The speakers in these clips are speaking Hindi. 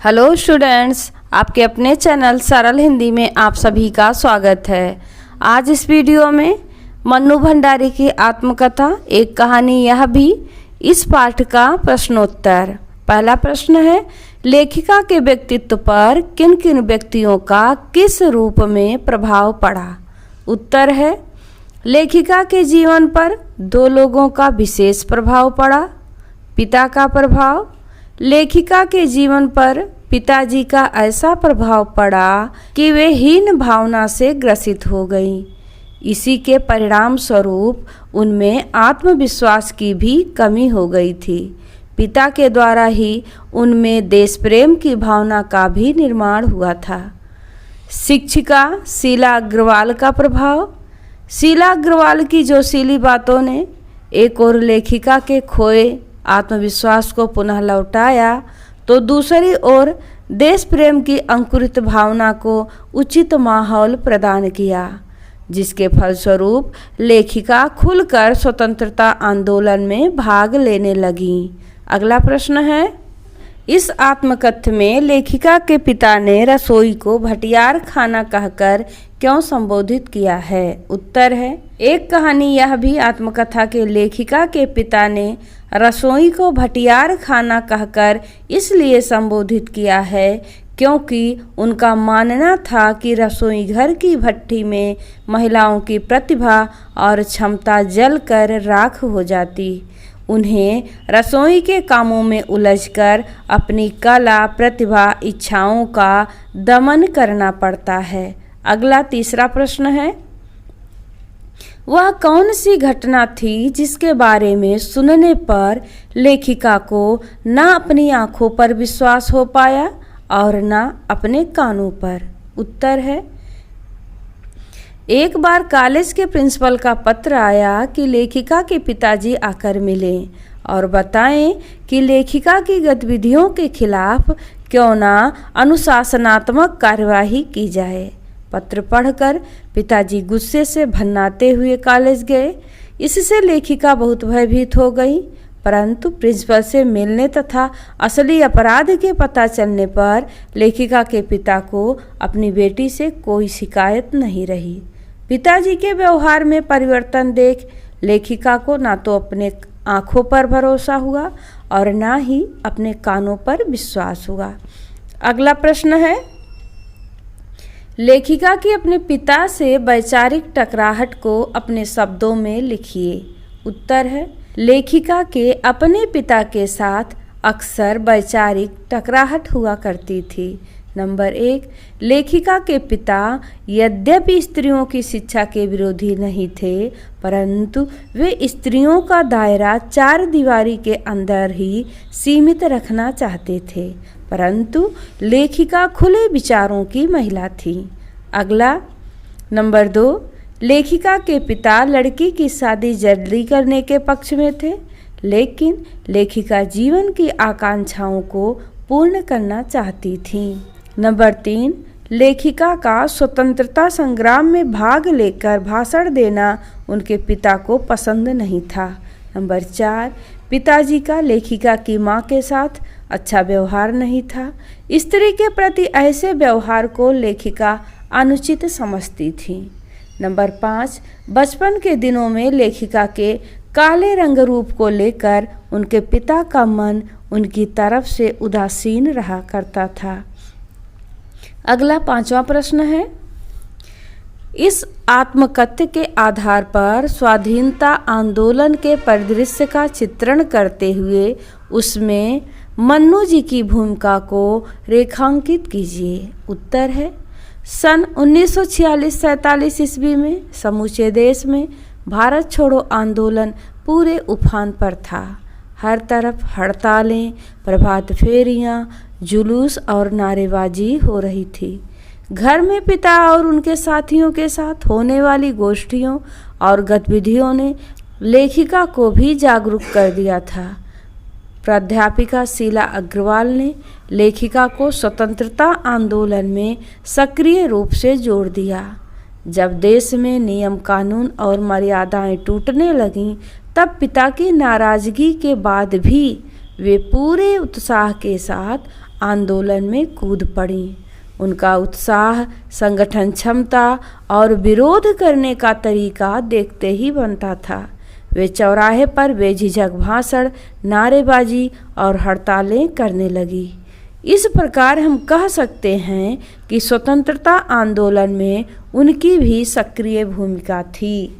हेलो स्टूडेंट्स, आपके अपने चैनल सरल हिंदी में आप सभी का स्वागत है। आज इस वीडियो में मन्नू भंडारी की आत्मकथा एक कहानी यह भी इस पाठ का प्रश्नोत्तर। पहला प्रश्न है, लेखिका के व्यक्तित्व पर किन किन व्यक्तियों का किस रूप में प्रभाव पड़ा। उत्तर है, लेखिका के जीवन पर दो लोगों का विशेष प्रभाव पड़ा। पिता का प्रभाव, लेखिका के जीवन पर पिताजी का ऐसा प्रभाव पड़ा कि वे हीन भावना से ग्रसित हो गईं। इसी के परिणाम स्वरूप उनमें आत्मविश्वास की भी कमी हो गई थी। पिता के द्वारा ही उनमें देश प्रेम की भावना का भी निर्माण हुआ था। शिक्षिका शीला अग्रवाल का प्रभाव, शीला अग्रवाल की जोशीली बातों ने एक और लेखिका के खोए आत्मविश्वास को पुनः लौटाया, तो दूसरी ओर देश प्रेम की अंकुरित भावना को उचित माहौल प्रदान किया, जिसके फलस्वरूप लेखिका खुलकर स्वतंत्रता आंदोलन में भाग लेने लगी। अगला प्रश्न है, इस आत्मकथा में लेखिका के पिता ने रसोई को भटियार खाना कहकर क्यों संबोधित किया है। उत्तर है, एक कहानी यह भी आत्मकथा के लेखिका के पिता ने रसोई को भटियार खाना कहकर इसलिए संबोधित किया है क्योंकि उनका मानना था कि रसोई घर की भट्टी में महिलाओं की प्रतिभा और क्षमता जलकर राख हो जाती। उन्हें रसोई के कामों में उलझकर अपनी कला, प्रतिभा, इच्छाओं का दमन करना पड़ता है। अगला तीसरा प्रश्न है, वह कौन सी घटना थी जिसके बारे में सुनने पर लेखिका को न अपनी आंखों पर विश्वास हो पाया और न अपने कानों पर। उत्तर है, एक बार कॉलेज के प्रिंसिपल का पत्र आया कि लेखिका के पिताजी आकर मिले और बताएं कि लेखिका की गतिविधियों के खिलाफ क्यों ना अनुशासनात्मक कार्यवाही की जाए। पत्र पढ़कर पिताजी गुस्से से भन्नाते हुए कॉलेज गए। इससे लेखिका बहुत भयभीत हो गई, परंतु प्रिंसिपल से मिलने तथा असली अपराध के पता चलने पर लेखिका के पिता को अपनी बेटी से कोई शिकायत नहीं रही। पिताजी के व्यवहार में परिवर्तन देख लेखिका को ना तो अपने आँखों पर भरोसा हुआ और ना ही अपने कानों पर विश्वास हुआ। अगला प्रश्न है, लेखिका की अपने पिता से वैचारिक टकराहट को अपने शब्दों में लिखिए। उत्तर है, लेखिका के अपने पिता के साथ अक्सर वैचारिक टकराहट हुआ करती थी। नंबर 1, लेखिका के पिता यद्यपि स्त्रियों की शिक्षा के विरोधी नहीं थे, परंतु वे स्त्रियों का दायरा चार दीवारी के अंदर ही सीमित रखना चाहते थे, परंतु लेखिका खुले विचारों की महिला थी। अगला नंबर 2, लेखिका के पिता लड़की की शादी जल्दी करने के पक्ष में थे, लेकिन लेखिका जीवन की आकांक्षाओं को पूर्ण करना चाहती थी। नंबर 3, लेखिका का स्वतंत्रता संग्राम में भाग लेकर भाषण देना उनके पिता को पसंद नहीं था। नंबर 4, पिताजी का लेखिका की मां के साथ अच्छा व्यवहार नहीं था। स्त्री के प्रति ऐसे व्यवहार को लेखिका अनुचित समझती थी। नंबर 5, बचपन के दिनों में लेखिका के काले रंग रूप को लेकर उनके पिता का मन उनकी तरफ से उदासीन रहा करता था। अगला 5वां प्रश्न है, इस आत्मकथा के आधार पर स्वाधीनता आंदोलन के परिदृश्य का चित्रण करते हुए उसमें मन्नू जी की भूमिका को रेखांकित कीजिए। उत्तर है, सन 1946-47 ईस्वी में समूचे देश में भारत छोड़ो आंदोलन पूरे उफान पर था। हर तरफ हड़तालें, प्रभात फेरियां, जुलूस और नारेबाजी हो रही थी। घर में पिता और उनके साथियों के साथ होने वाली गोष्ठियों और गतिविधियों ने लेखिका को भी जागरूक कर दिया था। प्राध्यापिका शीला अग्रवाल ने लेखिका को स्वतंत्रता आंदोलन में सक्रिय रूप से जोड़ दिया। जब देश में नियम कानून और मर्यादाएं टूटने लगीं, तब पिता की नाराजगी के बाद भी वे पूरे उत्साह के साथ आंदोलन में कूद पड़ी। उनका उत्साह, संगठन क्षमता और विरोध करने का तरीका देखते ही बनता था। वे चौराहे पर बेझिझक भाषण, नारेबाजी और हड़तालें करने लगी। इस प्रकार हम कह सकते हैं कि स्वतंत्रता आंदोलन में उनकी भी सक्रिय भूमिका थी।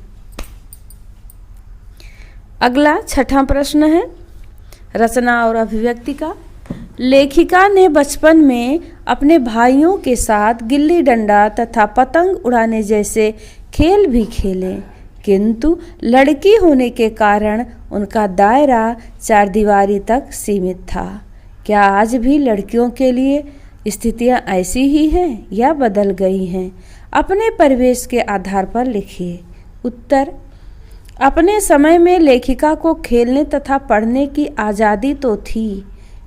अगला छठा प्रश्न है रचना और अभिव्यक्ति का। लेखिका ने बचपन में अपने भाइयों के साथ गिल्ली डंडा तथा पतंग उड़ाने जैसे खेल भी खेले, किंतु लड़की होने के कारण उनका दायरा चारदीवारी तक सीमित था। क्या आज भी लड़कियों के लिए स्थितियां ऐसी ही हैं या बदल गई हैं? अपने परिवेश के आधार पर लिखिए। उत्तर: अपने समय में लेखिका को खेलने तथा पढ़ने की आज़ादी तो थी,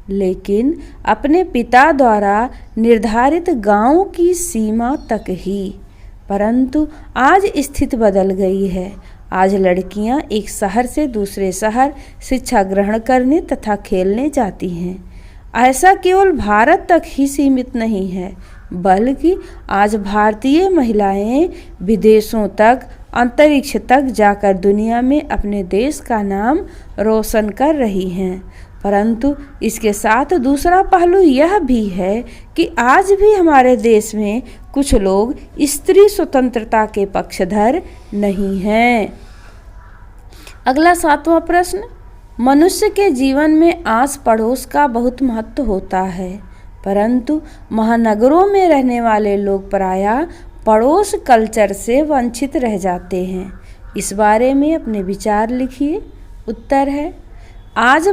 लेकिन अपने पिता द्वारा निर्धारित गांव की सीमा तक ही। परंतु आज स्थिति बदल गई है। आज लड़कियां एक शहर से दूसरे शहर शिक्षा ग्रहण करने तथा खेलने जाती हैं। ऐसा केवल भारत तक ही सीमित नहीं है, बल्कि आज भारतीय महिलाएं विदेशों तक, अंतरिक्ष तक जाकर दुनिया में अपने देश का नाम रोशन कर रही हैं। परंतु इसके साथ दूसरा पहलू यह भी है कि आज भी हमारे देश में कुछ लोग स्त्री स्वतंत्रता के पक्षधर नहीं हैं। अगला सातवां प्रश्न। मनुष्य के जीवन में आस पड़ोस का बहुत महत्व होता है, परंतु महानगरों में रहने वाले लोग प्रायः पड़ोस कल्चर से वंचित रह जाते हैं। इस बारे में अपने विचार लिखिए। उत्तर है आज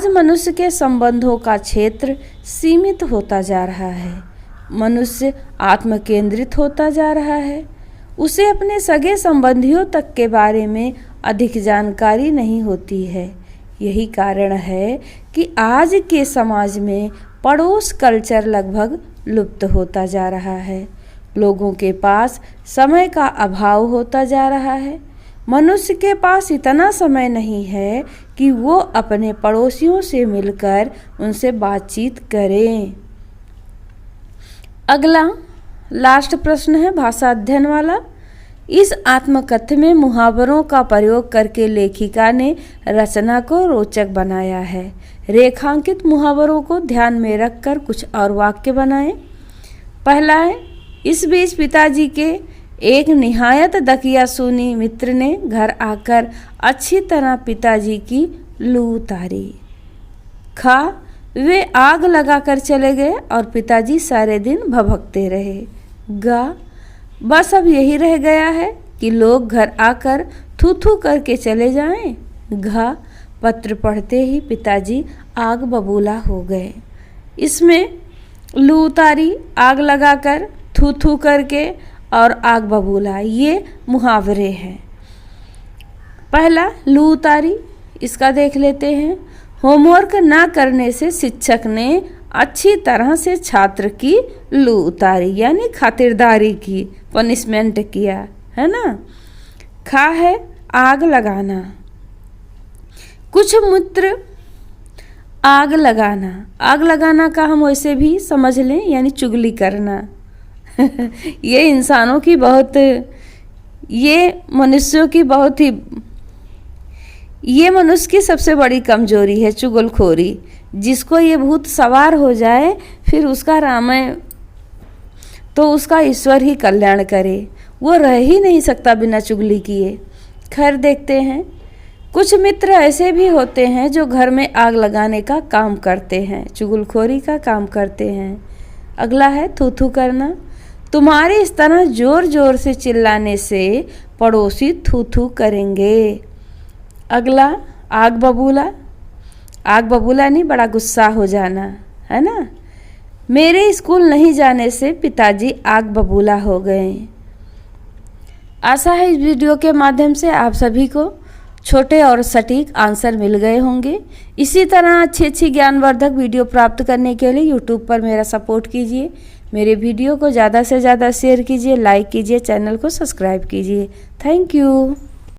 मनुष्य के संबंधों का क्षेत्र सीमित होता जा रहा है। मनुष्य आत्मकेंद्रित होता जा रहा है। उसे अपने सगे संबंधियों तक के बारे में अधिक जानकारी नहीं होती है। यही कारण है कि आज के समाज में पड़ोस कल्चर लगभग लुप्त होता जा रहा है। लोगों के पास समय का अभाव होता जा रहा है। मनुष्य के पास इतना समय नहीं है कि वो अपने पड़ोसियों से मिलकर उनसे बातचीत करें। अगला लास्ट प्रश्न है भाषा अध्ययन वाला। इस आत्मकथ्य में मुहावरों का प्रयोग करके लेखिका ने रचना को रोचक बनाया है। रेखांकित मुहावरों को ध्यान में रखकर कुछ और वाक्य बनाएं। पहला है, इस बीच पिताजी के एक निहायत दकियासूनी मित्र ने घर आकर अच्छी तरह पिताजी की लू उतारी। खा, वे आग लगाकर चले गए और पिताजी सारे दिन भभकते रहे। गा, बस अब यही रह गया है कि लोग घर आकर थू थू करके चले जाएं। घा, पत्र पढ़ते ही पिताजी आग बबूला हो गए। इसमें लू उतारी, आग लगाकर, थू थू करके और आग बबूला, ये मुहावरे हैं। पहला लू उतारी, इसका देख लेते हैं। होमवर्क ना करने से शिक्षक ने अच्छी तरह से छात्र की लू उतारी, यानी खातिरदारी की, पनिशमेंट किया, है ना। खा है आग लगाना। कुछ मित्र आग लगाना का हम वैसे भी समझ लें, यानी चुगली करना। ये इंसानों की ये मनुष्य की सबसे बड़ी कमजोरी है, चुगलखोरी। जिसको ये भूत सवार हो जाए फिर उसका रामायण तो उसका ईश्वर ही कल्याण करे। वो रह ही नहीं सकता बिना चुगली किए। खैर देखते हैं। कुछ मित्र ऐसे भी होते हैं जो घर में आग लगाने का काम करते हैं, चुगलखोरी का काम करते हैं। अगला है थू थू करना। तुम्हारे इस तरह जोर जोर से चिल्लाने से पड़ोसी थू थू करेंगे। अगला आग बबूला। आग बबूला नहीं, बड़ा गुस्सा हो जाना, है ना। मेरे स्कूल नहीं जाने से पिताजी आग बबूला हो गए। आशा है इस वीडियो के माध्यम से आप सभी को छोटे और सटीक आंसर मिल गए होंगे। इसी तरह अच्छी ज्ञानवर्धक वीडियो प्राप्त करने के लिए यूट्यूब पर मेरा सपोर्ट कीजिए। मेरे वीडियो को ज़्यादा से ज़्यादा शेयर कीजिए, लाइक कीजिए, चैनल को सब्सक्राइब कीजिए। Thank you.